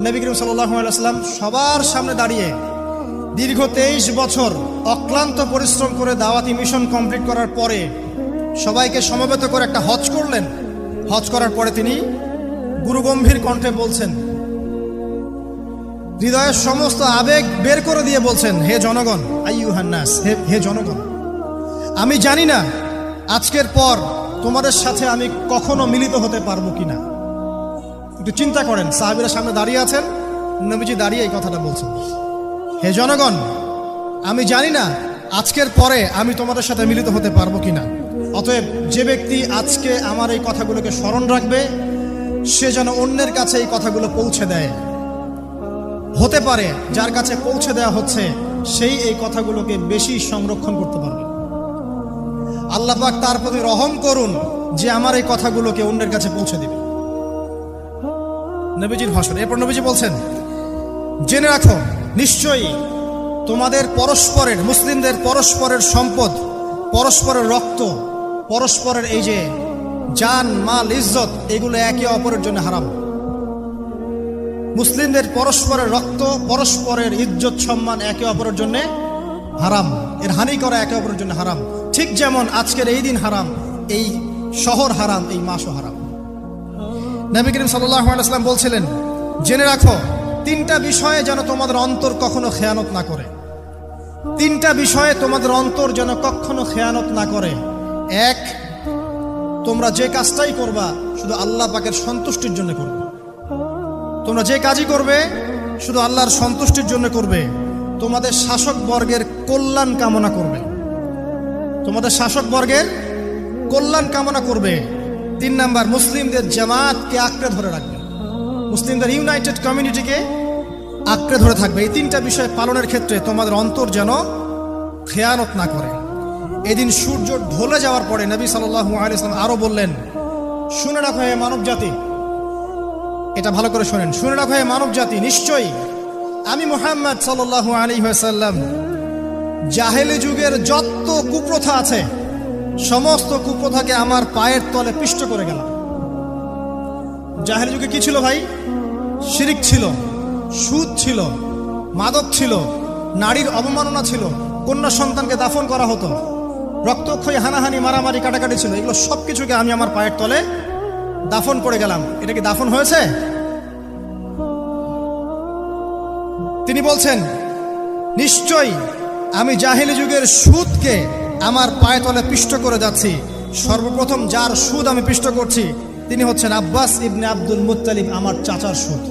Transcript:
নবী করিম সাল্লাল্লাহু আলাইহি ওয়াসাল্লাম সবার সামনে দাঁড়িয়ে দীর্ঘ 23 বছর অক্লান্ত পরিশ্রম করে দাওয়াতি মিশন কমপ্লিট করার পরে সবাইকে সমবেত করে একটা হজ করলেন। হজ করার পরে তিনি গুরুগম্ভীর কণ্ঠে বলছেন, হৃদয়ের সমস্ত আবেগ বের করে দিয়ে বলছেন, হে জনগণ, আইয়ুহান নাস, হে জনগণ, আমি জানি না আজকের পর তোমাদের সাথে আমি কখনো মিলিত হতে পারবো কিনা। একটু চিন্তা করেন, সাহাবীরা সামনে দাঁড়িয়ে আছেন, নবীজি দাঁড়িয়ে এই কথাটা বলছেন, হে জনগণ, আমি জানি না আজকের পরে আমি তোমাদের সাথে মিলিত হতে পারবো কিনা। অতএব যে ব্যক্তি আজকে আমার এই কথাগুলোকে স্মরণ রাখবে সে যেন অন্যের কাছে এই কথাগুলো পৌঁছে দেয়। হতে পারে যার কাছে পৌঁছে দেওয়া হচ্ছে সেই এই কথাগুলোকে বেশি সংরক্ষণ করতে পারবে। আল্লাহ পাক তার প্রতি রহম করুন যে আমার এই কথাগুলোকে অন্যের কাছে পৌঁছে দিবে। নবীজির ভাষণ। এরপর নবীজি বলছেন, জেনে রাখো নিশ্চয়ই তোমাদের পরস্পরের, মুসলিমদের পরস্পরের সম্পদ, পরস্পরের রক্ত, পরস্পরের এই যে জান, মাল, ইজ্জত, এগুলো একে অপরের জন্য হারাম। মুসলিমদের পরস্পরের রক্ত, পরস্পরের ইজ্জত, সম্মান একে অপরের জন্য হারাম। এর হানি করা একে অপরের জন্য হারাম। ঠিক যেমন আজকের এই দিন হারাম, এই শহর হারাম, এই মাসও হারাম। নবী করিম সাল্লাল্লাহু আলাইহি ওয়াসাল্লাম বলছিলেন, জেনে রাখো তিনটা বিষয়ে যেন তোমাদের অন্তর কখনো খেয়ানত না করে। তিনটা বিষয়ে তোমাদের অন্তর যেন কখনো খেয়ানত না করে। এক, তোমরা যে কাজটাই করবা শুধু আল্লাহ পাকের সন্তুষ্টির জন্য করবে। তোমরা যে কাজই করবে শুধু আল্লাহর সন্তুষ্টির জন্য করবে। তোমাদের শাসক বর্গের কল্যাণ কামনা করবে। তোমাদের শাসক বর্গের কল্যাণ কামনা করবে। 3 নাম্বার, মুসলিমদের জামাতকে আঁকড়ে ধরে রাখবে। মুসলিমদের ইউনাইটেড কমিউনিটিকে আঁকড়ে ধরে থাকবে। এই তিনটা বিষয় পালনের ক্ষেত্রে তোমাদের অন্তর যেন খেয়ানত না করে। এদিন সূর্য ঢলে যাওয়ার পরে নবী সাল্লাল্লাহু আলাইহি ওয়াসাল্লাম আরো বললেন, শুনে রাখো হে মানব জাতি, এটা ভালো করে শোনেন, শুনে রাখো হে মানব জাতি, নিশ্চয়ই আমি মুহাম্মদ সাল্লাল্লাহু আলাইহি ওয়াসাল্লাম জাহেলি যুগের যত কুপ্রথা আছে সমস্ত কুপ্রথাকে আমার পায়ের তলে পিষ্ট করে গেলাম। জাহেলি যুগে কি ছিল ভাই? শিরিক ছিল, সুদ ছিল, মাদক ছিল, নারীর অবমাননা ছিল, কন্যা সন্তানকে দাফন করা হতো, রক্তক্ষয়ী, হানাহানি, মারামারি, কাটাকাটি ছিল। এগুলো সবকিছুকে আমি আমার পায়ের তলে দাফন করে গেলাম। এটা কি দাফন হয়েছে? তিনি বলছেন, নিশ্চয়ই আমি জাহেলি যুগের সুদকে আমার পায়ে তলে পিষ্ট করে যাচ্ছি। সর্বপ্রথম যার সুদ আমি পিষ্ট করছি তিনি হচ্ছেন আব্বাস ইবনে আব্দুল মুত্তালিব, আমার চাচার সুদ।